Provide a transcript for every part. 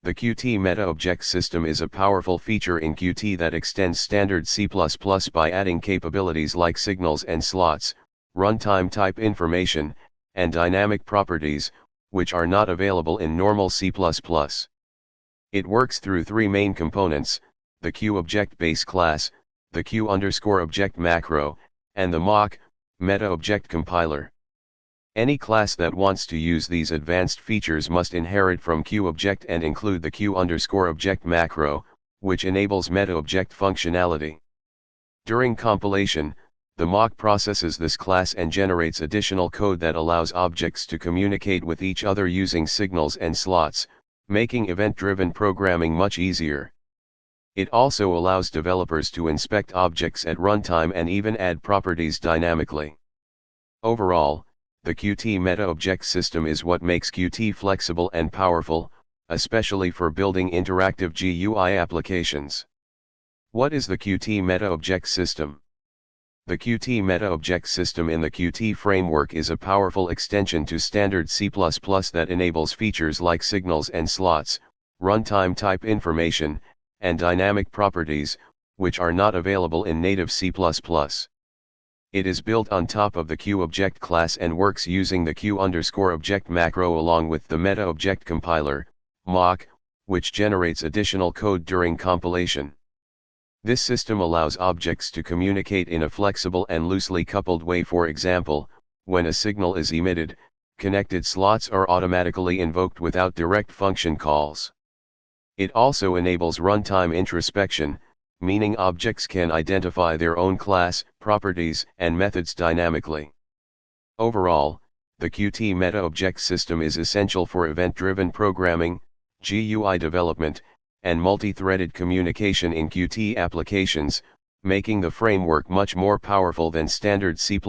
The Qt meta-object system is a powerful feature in Qt that extends standard C++ by adding capabilities like signals and slots, runtime type information, and dynamic properties, which are not available in normal C++. It works through three main components: the QObject base class, the Q_object macro, and the mock, meta-object compiler. Any class that wants to use these advanced features must inherit from QObject and include the Q_object macro, which enables meta-object functionality. During compilation, the mock processes this class and generates additional code that allows objects to communicate with each other using signals and slots, making event-driven programming much easier. It also allows developers to inspect objects at runtime and even add properties dynamically. Overall, the Qt meta-object system is what makes Qt flexible and powerful, especially for building interactive GUI applications. What is the Qt meta-object system? The Qt meta-object system in the Qt framework is a powerful extension to standard C++ that enables features like signals and slots, runtime type information, and dynamic properties, which are not available in native C++. It is built on top of the QObject class and works using the Q_object macro along with the meta-object compiler, mock, which generates additional code during compilation. This system allows objects to communicate in a flexible and loosely coupled way. For example, when a signal is emitted, connected slots are automatically invoked without direct function calls. It also enables runtime introspection, meaning objects can identify their own class, properties, and methods dynamically. Overall, the Qt meta-object system is essential for event-driven programming, GUI development, and multi-threaded communication in Qt applications, making the framework much more powerful than standard C++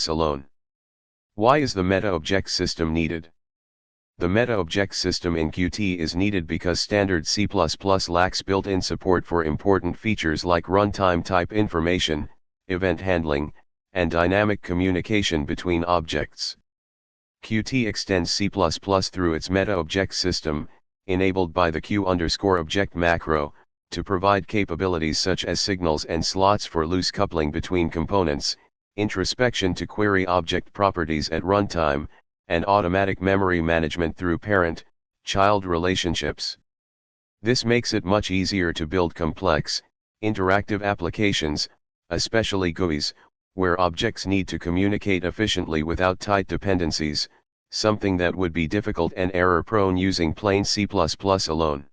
alone. Why is the meta-object system needed? The meta-object system in Qt is needed because standard C++ lacks built-in support for important features like runtime type information, event handling, and dynamic communication between objects. Qt extends C++ through its meta-object system, enabled by the Q_object macro, to provide capabilities such as signals and slots for loose coupling between components, introspection to query object properties at runtime, and automatic memory management through parent-child relationships. This makes it much easier to build complex, interactive applications, especially GUIs, where objects need to communicate efficiently without tight dependencies, something that would be difficult and error-prone using plain C++ alone.